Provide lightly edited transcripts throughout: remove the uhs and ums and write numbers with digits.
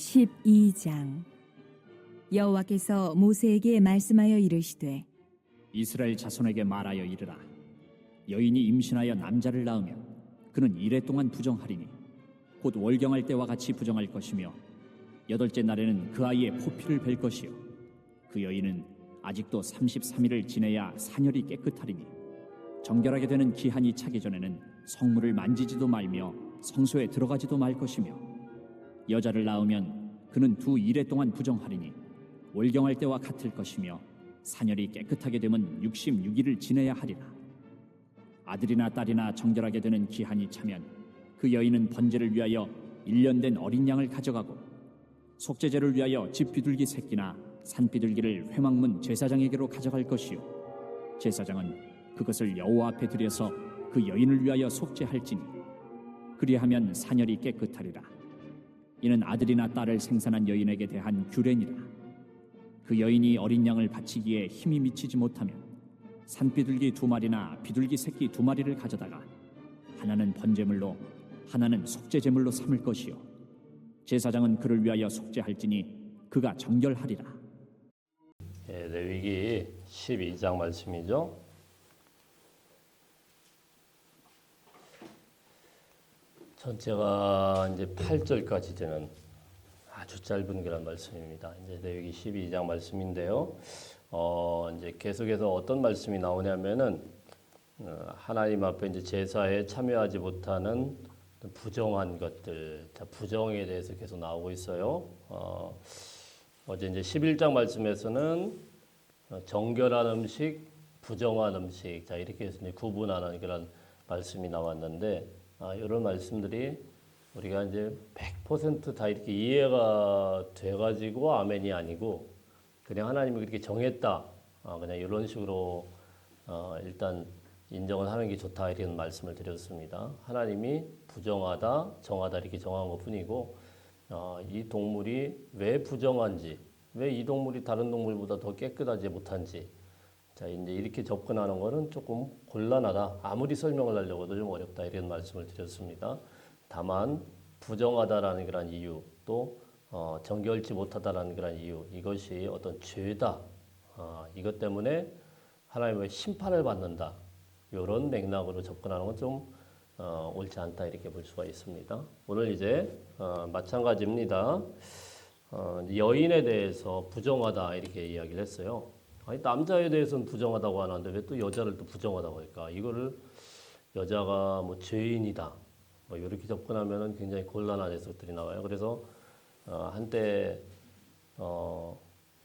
12장. 여호와께서 모세에게 말씀하여 이르시되 이스라엘 자손에게 말하여 이르라. 여인이 임신하여 남자를 낳으면 그는 이레 동안 부정하리니 곧 월경할 때와 같이 부정할 것이며 여덟째 날에는 그 아이의 포피를 뵐 것이요 그 여인은 아직도 33일을 지내야 산열이 깨끗하리니 정결하게 되는 기한이 차기 전에는 성물을 만지지도 말며 성소에 들어가지도 말 것이며 여자를 낳으면 그는 두 이레 동안 부정하리니 월경할 때와 같을 것이며 산열이 깨끗하게 되면 66일을 지내야 하리라. 아들이나 딸이나 정결하게 되는 기한이 차면 그 여인은 번제를 위하여 1년 된 어린 양을 가져가고 속죄제를 위하여 집 비둘기 새끼나 산 비둘기를 회막문 제사장에게로 가져갈 것이요 제사장은 그것을 여호와 앞에 들여서 그 여인을 위하여 속죄할지니 그리하면 산열이 깨끗하리라. 이는 아들이나 딸을 생산한 여인에게 대한 규례니라. 그 여인이 어린 양을 바치기에 힘이 미치지 못하면 산비둘기 2마리나 비둘기 새끼 2마리를 가져다가 하나는 번제물로 하나는 속죄제물로 삼을 것이요 제사장은 그를 위하여 속죄할지니 그가 정결하리라. 레위기 12장 말씀이죠. 전체가 이제 8절까지 되는 아주 짧은 그런 말씀입니다. 이제 레위기 12장 말씀인데요. 이제 계속해서 어떤 말씀이 나오냐면은 하나님 앞에 이제 제사에 참여하지 못하는 부정한 것들, 부정에 대해서 계속 나오고 있어요. 어제 이제 11장 말씀에서는 정결한 음식, 부정한 음식, 이렇게 해서 이제 구분하는 그런 말씀이 나왔는데, 이런 말씀들이 우리가 이제 100% 다 이렇게 이해가 돼가지고 아멘이 아니고 그냥 하나님이 그렇게 정했다, 그냥 이런 식으로 일단 인정을 하는 게 좋다 이런 말씀을 드렸습니다. 하나님이 부정하다, 정하다 이렇게 정한 것뿐이고 이 동물이 왜 부정한지, 왜 이 동물이 다른 동물보다 더 깨끗하지 못한지, 이제 이렇게 접근하는 것은 조금 곤란하다. 아무리 설명을 하려고도 좀 어렵다 이런 말씀을 드렸습니다. 다만 부정하다라는 그런 이유, 또 정결치 못하다라는 그런 이유, 이것이 어떤 죄다. 이것 때문에 하나님의 심판을 받는다. 이런 맥락으로 접근하는 건 좀 옳지 않다 이렇게 볼 수가 있습니다. 오늘 이제 마찬가지입니다. 여인에 대해서 부정하다 이렇게 이야기를 했어요. 아니, 남자에 대해서는 부정하다고 하는데 왜 또 여자를 또 부정하다고 할까? 이거를 여자가 뭐 죄인이다, 뭐 이렇게 접근하면은 굉장히 곤란한 해석들이 나와요. 그래서 한때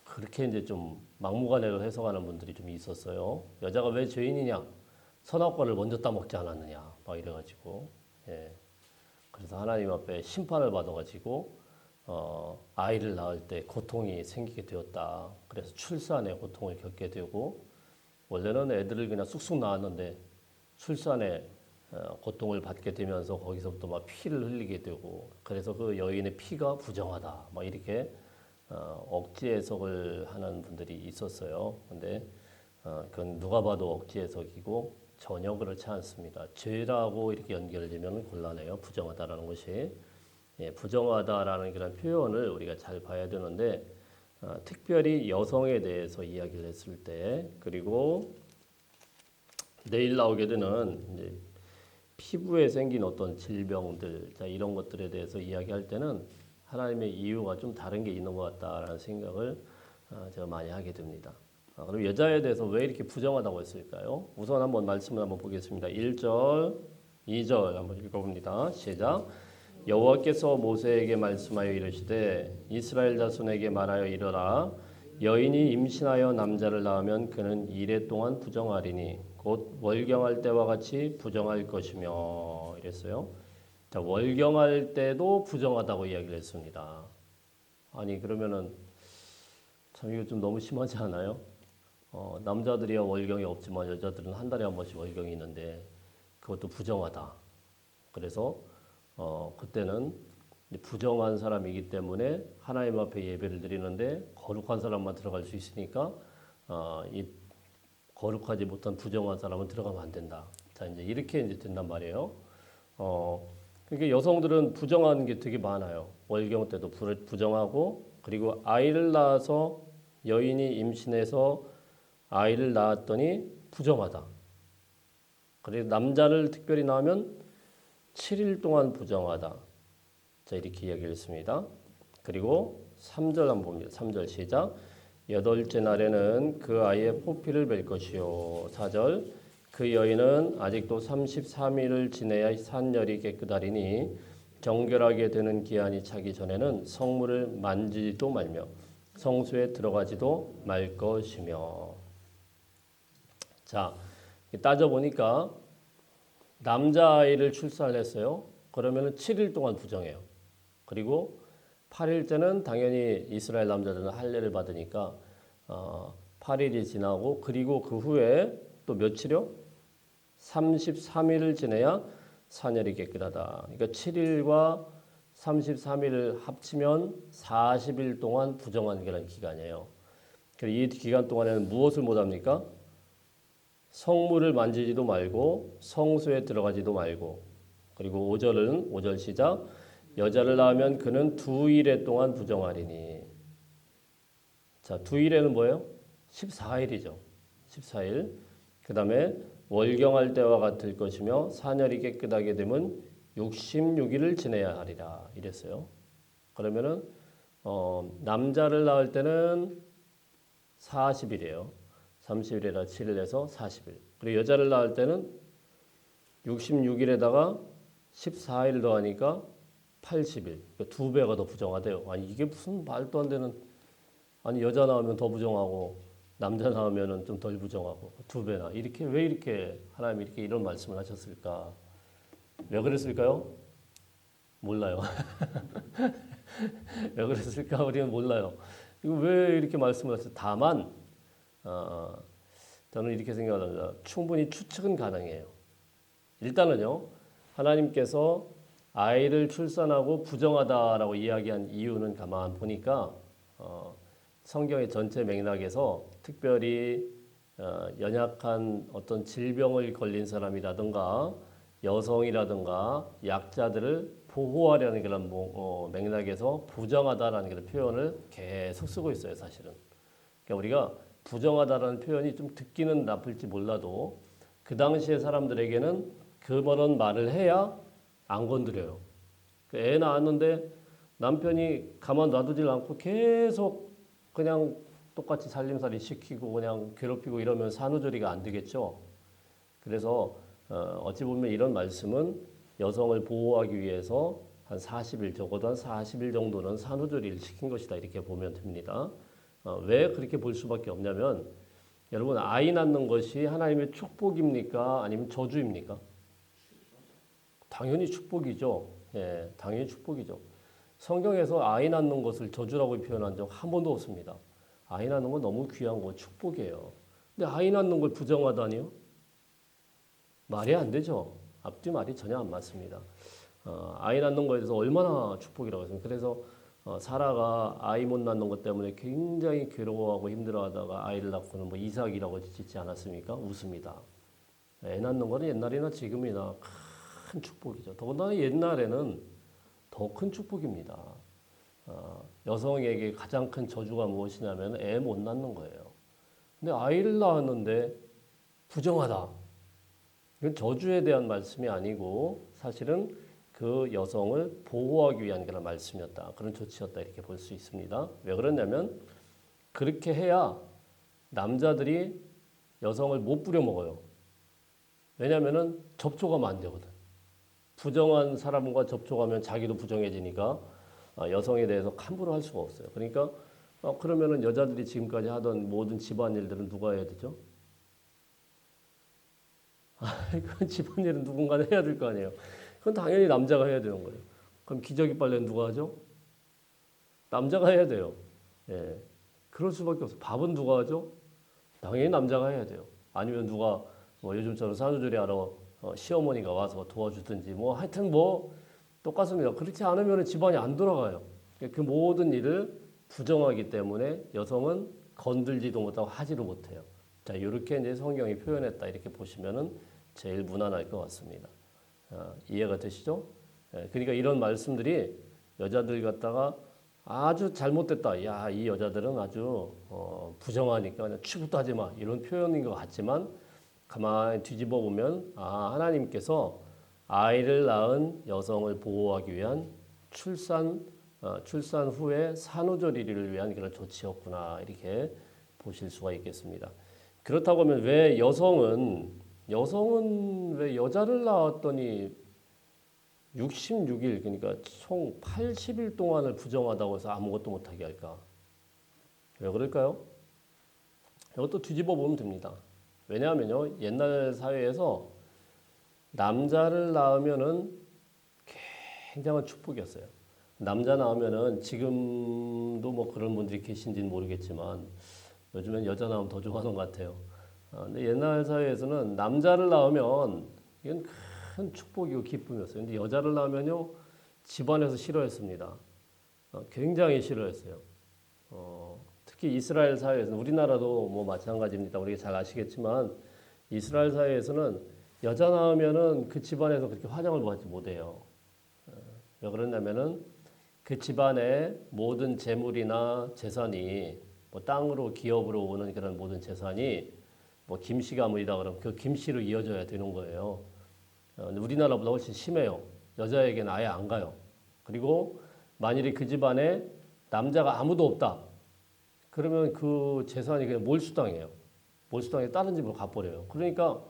그렇게 이제 좀 막무가내로 해석하는 분들이 좀 있었어요. 여자가 왜 죄인이냐? 선악과를 먼저 따먹지 않았느냐? 막 이래가지고, 그래서 하나님 앞에 심판을 받아가지고 아이를 낳을 때 고통이 생기게 되었다. 그래서 출산에 고통을 겪게 되고, 원래는 애들을 그냥 쑥쑥 낳았는데 출산에 고통을 받게 되면서 거기서부터 막 피를 흘리게 되고, 그래서 그 여인의 피가 부정하다, 막 이렇게 억지 해석을 하는 분들이 있었어요. 근데 그건 누가 봐도 억지 해석이고 전혀 그렇지 않습니다. 죄라고 이렇게 연결되면 곤란해요. 부정하다라는 것이. 부정하다라는 그런 표현을 우리가 잘 봐야 되는데, 특별히 여성에 대해서 이야기를 했을 때, 그리고 내일 나오게 되는 이제 피부에 생긴 어떤 질병들, 이런 것들에 대해서 이야기할 때는 하나님의 이유가 좀 다른 게 있는 것 같다라는 생각을 제가 많이 하게 됩니다. 그럼 여자에 대해서 왜 이렇게 부정하다고 했을까요? 우선 한번 말씀을 한번 보겠습니다. 1절, 2절 한번 읽어봅니다. 시작. 여호와께서 모세에게 말씀하여 이르시되 이스라엘 자손에게 말하여 이르라. 여인이 임신하여 남자를 낳으면 그는 이레 동안 부정하리니 곧 월경할 때와 같이 부정할 것이며, 이랬어요. 자, 월경할 때도 부정하다고 이야기를 했습니다. 아니, 그러면은 참 이거 좀 너무 심하지 않아요? 남자들이야 월경이 없지만 여자들은 한 달에 한 번씩 월경이 있는데 그것도 부정하다. 그래서 그때는 부정한 사람이기 때문에 하나님 앞에 예배를 드리는데 거룩한 사람만 들어갈 수 있으니까 이 거룩하지 못한 부정한 사람은 들어가면 안 된다. 자, 이제 이렇게 이제 된단 말이에요. 그러니까 여성들은 부정하는 게 되게 많아요. 월경 때도 부정하고 그리고 아이를 낳아서 여인이 임신해서 아이를 낳았더니 부정하다. 그리고 남자를 특별히 낳으면 7일 동안 부정하다. 자, 이렇게 이야기했습니다. 그리고 3절 한번 봅니다. 3절 시작. 여덟째 날에는 그 아이의 포피를 뵐 것이요. 4절. 그 여인은 아직도 33일을 지내야 산열이 깨끗하리니 정결하게 되는 기한이 차기 전에는 성물을 만지지도 말며 성수에 들어가지도 말 것이며. 자, 따져보니까 남자아이를 출산을 했어요. 그러면 7일 동안 부정해요. 그리고 8일째는 당연히 이스라엘 남자들은 할례를 받으니까 8일이 지나고 그리고 그 후에 또 며칠이요? 33일을 지내야 산열이 깨끗하다. 그러니까 7일과 33일을 합치면 40일 동안 부정하는 기간이에요. 이 기간 동안에는 무엇을 못합니까? 성물을 만지지도 말고 성수에 들어가지도 말고 그리고 5절 시작. 여자를 낳으면 그는 2일에 동안 부정하리니. 자, 2일에는 뭐예요? 14일이죠. 14일. 그 다음에 월경할 때와 같을 것이며 산열이 깨끗하게 되면 66일을 지내야 하리라. 이랬어요. 그러면은 남자를 낳을 때는 40일이에요. 30일에다 7일 해서 40일. 그리고 여자를 낳을 때는 66일에다가 14일 더하니까 80일. 그러니까 2배가 더 부정하대요. 아니 이게 무슨 말도 안 되는. 아니 여자 낳으면 더 부정하고 남자 낳으면 좀 덜 부정하고 2배나. 이렇게 왜 이렇게 하나님이 이렇게 이런 말씀을 하셨을까? 왜 그랬을까요? 몰라요. 왜 그랬을까? 우리는 몰라요. 이거 왜 이렇게 말씀을 하셨어요? 다만 저는 이렇게 생각합니다. 충분히 추측은 가능해요. 일단은요. 하나님께서 아이를 출산하고 부정하다라고 이야기한 이유는 가만 보니까 성경의 전체 맥락에서 특별히 연약한 어떤 질병을 걸린 사람이라든가 여성이라든가 약자들을 보호하려는 그런 맥락에서 부정하다라는 그런 표현을 계속 쓰고 있어요, 사실은. 그러니까 우리가 부정하다라는 표현이 좀 듣기는 나쁠지 몰라도 그 당시의 사람들에게는 그런 말을 해야 안 건드려요. 애 낳았는데 남편이 가만 놔두질 않고 계속 그냥 똑같이 살림살이 시키고 그냥 괴롭히고 이러면 산후조리가 안 되겠죠. 그래서 어찌 보면 이런 말씀은 여성을 보호하기 위해서 한 40일 적어도 한 40일 정도는 산후조리를 시킨 것이다 이렇게 보면 됩니다. 왜 그렇게 볼 수밖에 없냐면 여러분 아이 낳는 것이 하나님의 축복입니까? 아니면 저주입니까? 당연히 축복이죠. 예, 당연히 축복이죠. 성경에서 아이 낳는 것을 저주라고 표현한 적 한 번도 없습니다. 아이 낳는 건 너무 귀한 거 축복이에요. 근데 아이 낳는 걸 부정하다니요? 말이 안 되죠. 앞뒤 말이 전혀 안 맞습니다. 아이 낳는 거에 대해서 얼마나 축복이라고 했습니까? 그래서 사라가 아이 못 낳는 것 때문에 굉장히 괴로워하고 힘들어하다가 아이를 낳고는 뭐 이삭이라고 짓지 않았습니까? 웃습니다. 애 낳는 거는 옛날이나 지금이나 큰 축복이죠. 더군다나 옛날에는 더 큰 축복입니다. 여성에게 가장 큰 저주가 무엇이냐면 애 못 낳는 거예요. 근데 아이를 낳았는데 부정하다. 이건 저주에 대한 말씀이 아니고 사실은 그 여성을 보호하기 위한 그런 말씀이었다. 그런 조치였다 이렇게 볼 수 있습니다. 왜 그러냐면 그렇게 해야 남자들이 여성을 못 부려먹어요. 왜냐하면 접촉하면 안 되거든. 부정한 사람과 접촉하면 자기도 부정해지니까 여성에 대해서 함부로 할 수가 없어요. 그러니까 그러면은 여자들이 지금까지 하던 모든 집안일들은 누가 해야 되죠? 그 집안일은 누군가는 해야 될 거 아니에요. 그건 당연히 남자가 해야 되는 거예요. 그럼 기저귀 빨래는 누가 하죠? 남자가 해야 돼요. 예, 그럴 수밖에 없어요. 밥은 누가 하죠? 당연히 남자가 해야 돼요. 아니면 누가 뭐 요즘처럼 산후조리 하러 시어머니가 와서 도와주든지 뭐 하여튼 뭐 똑같습니다. 그렇지 않으면 집안이 안 돌아가요. 그 모든 일을 부정하기 때문에 여성은 건들지도 못하고 하지도 못해요. 자, 이렇게 이제 성경이 표현했다 이렇게 보시면은 제일 무난할 것 같습니다. 이해가 되시죠? 그러니까 이런 말씀들이 여자들 갖다가 아주 잘못됐다. 야, 이 여자들은 아주 부정하니까 그냥 취급도 하지 마. 이런 표현인 것 같지만 가만히 뒤집어 보면 하나님께서 아이를 낳은 여성을 보호하기 위한 출산 후에 산후조리를 위한 그런 조치였구나 이렇게 보실 수가 있겠습니다. 그렇다고 하면 왜 여성은 왜 여자를 낳았더니 66일 그러니까 총 80일 동안을 부정하다고 해서 아무것도 못하게 할까? 왜 그럴까요? 이것도 뒤집어 보면 됩니다. 왜냐하면요 옛날 사회에서 남자를 낳으면은 굉장한 축복이었어요. 남자 낳으면은 지금도 뭐 그런 분들이 계신지는 모르겠지만 요즘엔 여자 낳으면 더 좋아하는 것 같아요. 근데 옛날 사회에서는 남자를 낳으면 이건 큰 축복이고 기쁨이었어요. 근데 여자를 낳으면요 집안에서 싫어했습니다. 굉장히 싫어했어요. 특히 이스라엘 사회에서는 우리나라도 뭐 마찬가지입니다. 우리가 잘 아시겠지만 이스라엘 사회에서는 여자 낳으면은 그 집안에서 그렇게 환영을 받지 못해요. 왜 그러냐면은 그 집안의 모든 재물이나 재산이 뭐 땅으로 기업으로 오는 그런 모든 재산이 뭐 김씨 가문이다 그러면 그 김씨로 이어져야 되는 거예요. 근데 우리나라보다 훨씬 심해요. 여자에게는 아예 안 가요. 그리고 만일에 그 집안에 남자가 아무도 없다. 그러면 그 재산이 그냥 몰수당해요. 몰수당해 다른 집으로 가버려요. 그러니까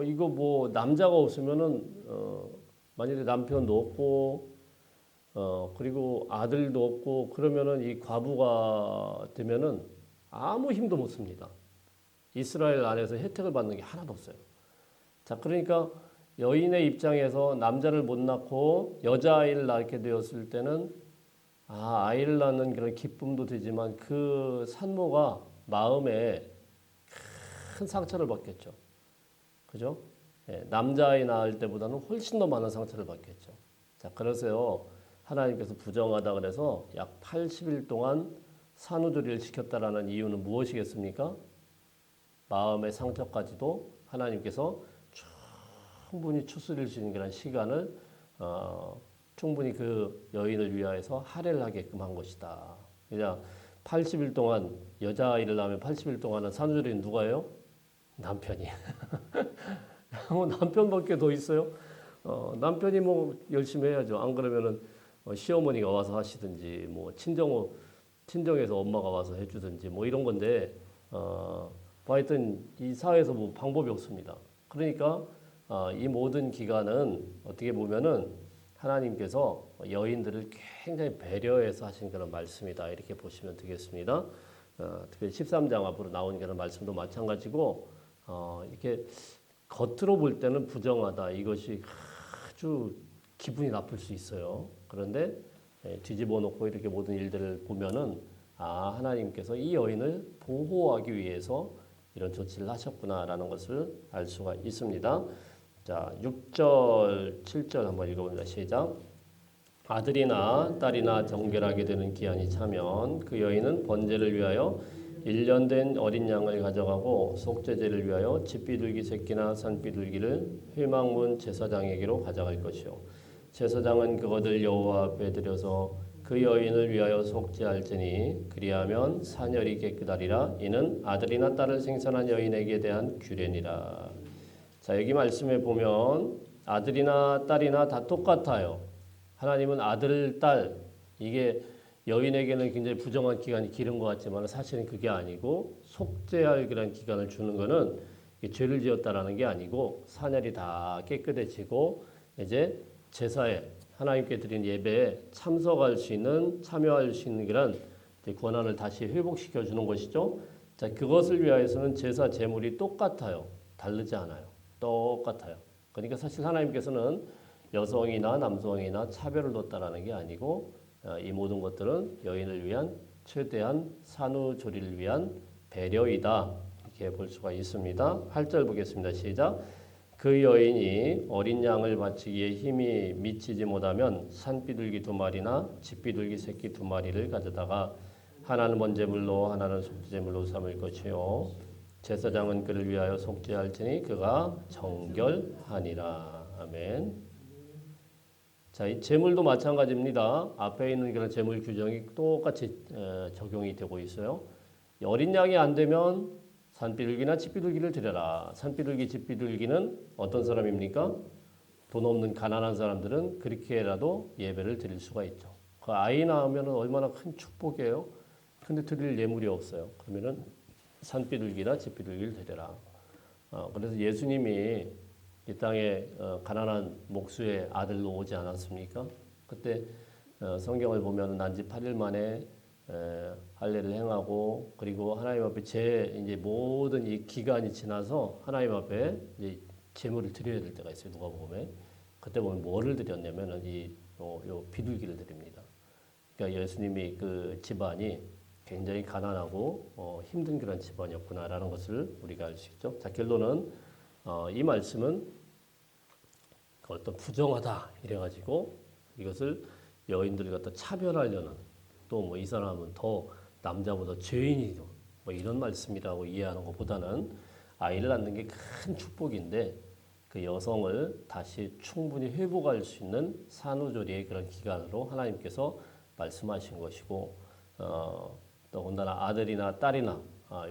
이거 뭐 남자가 없으면은 만일에 남편도 없고 그리고 아들도 없고 그러면은 이 과부가 되면은 아무 힘도 못 씁니다. 이스라엘 안에서 혜택을 받는 게 하나도 없어요. 자, 그러니까 여인의 입장에서 남자를 못 낳고 여자아이를 낳게 되었을 때는 아이를 낳는 그런 기쁨도 되지만 그 산모가 마음에 큰 상처를 받겠죠. 그죠? 남자아이 낳을 때보다는 훨씬 더 많은 상처를 받겠죠. 자, 그래서요. 하나님께서 부정하다 그래서 약 80일 동안 산후조리를 시켰다라는 이유는 무엇이겠습니까? 마음의 상처까지도 하나님께서 충분히 추스릴 수 있는 그런 시간을 충분히 그 여인을 위하여서 할애를 하게끔 한 것이다. 그냥 80일 동안 여자아이를 낳으면 80일 동안은 산후조리는 누가 해요? 남편이. 뭐 남편밖에 더 있어요? 남편이 뭐 열심히 해야죠. 안 그러면은 시어머니가 와서 하시든지 뭐 친정에서 엄마가 와서 해주든지 뭐 이런 건데 하여튼 이 사회에서 뭐 방법이 없습니다. 그러니까 이 모든 기간은 어떻게 보면은 하나님께서 여인들을 굉장히 배려해서 하신 그런 말씀이다 이렇게 보시면 되겠습니다. 특히 13장 앞으로 나온 그런 말씀도 마찬가지고 이렇게 겉으로 볼 때는 부정하다 이것이 아주 기분이 나쁠 수 있어요. 그런데 뒤집어 놓고 이렇게 모든 일들을 보면은 하나님께서 이 여인을 보호하기 위해서 이런 조치를 하셨구나라는 것을 알 수가 있습니다. 자, 6절, 7절 한번 읽어봅니다. 시작. 아들이나 딸이나 정결하게 되는 기한이 차면 그 여인은 번제를 위하여 1년 된 어린 양을 가져가고 속죄제를 위하여 집비둘기 새끼나 산비둘기를 회막문 제사장에게로 가져갈 것이요 제사장은 그것을 여호와 앞에 드려서 그 여인을 위하여 속죄할지니 그리하면 사녀리 깨끗하리라. 이는 아들이나 딸을 생산한 여인에게 대한 규례니라. 자, 여기 말씀에 보면 아들이나 딸이나 다 똑같아요. 하나님은 아들, 딸 이게 여인에게는 굉장히 부정한 기간이 길은 것 같지만 사실은 그게 아니고 속죄할 그런 기간을 주는 것은 죄를 지었다라는 게 아니고 사녀리 다 깨끗해지고 이제 제사에 하나님께 드린 예배에 참석할 수 있는 참여할 수 있는 그런 권한을 다시 회복시켜 주는 것이죠. 자, 그것을 위하여서는 제사 제물이 똑같아요. 다르지 않아요. 똑같아요. 그러니까 사실 하나님께서는 여성이나 남성이나 차별을 뒀다라는 게 아니고 이 모든 것들은 여인을 위한 최대한 산후조리를 위한 배려이다. 이렇게 볼 수가 있습니다. 8절 보겠습니다. 시작. 그 여인이 어린 양을 바치기에 힘이 미치지 못하면 산비둘기 2마리나 집비둘기 새끼 2마리를 가져다가 하나는 번제물로 하나는 속죄제물로 삼을 것이요 제사장은 그를 위하여 속죄할지니 그가 정결하니라. 아멘. 자, 이 재물도 마찬가지입니다. 앞에 있는 그런 재물 규정이 똑같이 적용이 되고 있어요. 어린 양이 안 되면 산비둘기나 집비둘기를 드려라. 산비둘기, 집비둘기는 어떤 사람입니까? 돈 없는 가난한 사람들은 그렇게라도 예배를 드릴 수가 있죠. 그 아이 낳으면 얼마나 큰 축복이에요. 근데 드릴 예물이 없어요. 그러면은 산비둘기나 집비둘기를 드려라. 그래서 예수님이 이 땅에 가난한 목수의 아들로 오지 않았습니까? 그때 성경을 보면 난지 8일 만에 할례를 행하고 그리고 하나님 앞에 이제 모든 이 기간이 지나서 하나님 앞에 이제 제물을 드려야 될 때가 있어요. 누가복음에 그때 보면 뭐를 드렸냐면은 요 비둘기를 드립니다. 그러니까 예수님이 그 집안이 굉장히 가난하고 힘든 그런 집안이었구나라는 것을 우리가 알 수 있죠. 자, 결론은 이 말씀은 어떤 부정하다 이래가지고 이것을 여인들을 갖다 차별하려는 또 뭐 이 사람은 더 남자보다 죄인이죠 뭐 이런 말씀이라고 이해하는 것보다는 아이를 낳는 게 큰 축복인데 그 여성을 다시 충분히 회복할 수 있는 산후조리의 그런 기간으로 하나님께서 말씀하신 것이고 더군다나 아들이나 딸이나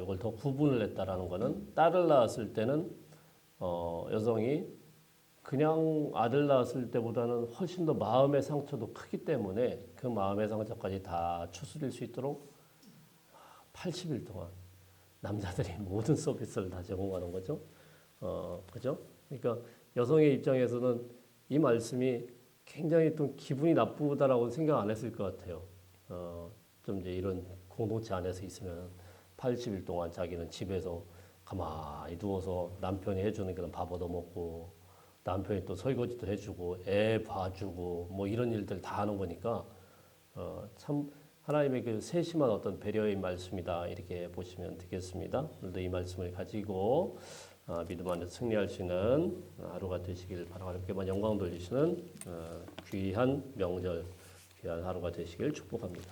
이걸 더 구분을 했다라는 것은 딸을 낳았을 때는 여성이 그냥 아들 낳았을 때보다는 훨씬 더 마음의 상처도 크기 때문에 그 마음의 상처까지 다 추스릴 수 있도록 80일 동안 남자들이 모든 서비스를 다 제공하는 거죠. 그죠? 그러니까 여성의 입장에서는 이 말씀이 굉장히 좀 기분이 나쁘다라고 생각 안 했을 것 같아요. 좀 이제 이런 공동체 안에서 있으면 80일 동안 자기는 집에서 가만히 누워서 남편이 해주는 그런 밥 얻어먹고 남편이 또 설거지도 해주고 애 봐주고 뭐 이런 일들 다 하는 거니까 참 하나님의 그 세심한 어떤 배려의 말씀이다 이렇게 보시면 되겠습니다. 오늘도 이 말씀을 가지고 믿음 안에서 승리할 수 있는 하루가 되시길 바라고 하나님께만 영광 돌리시는 귀한 명절 귀한 하루가 되시길 축복합니다.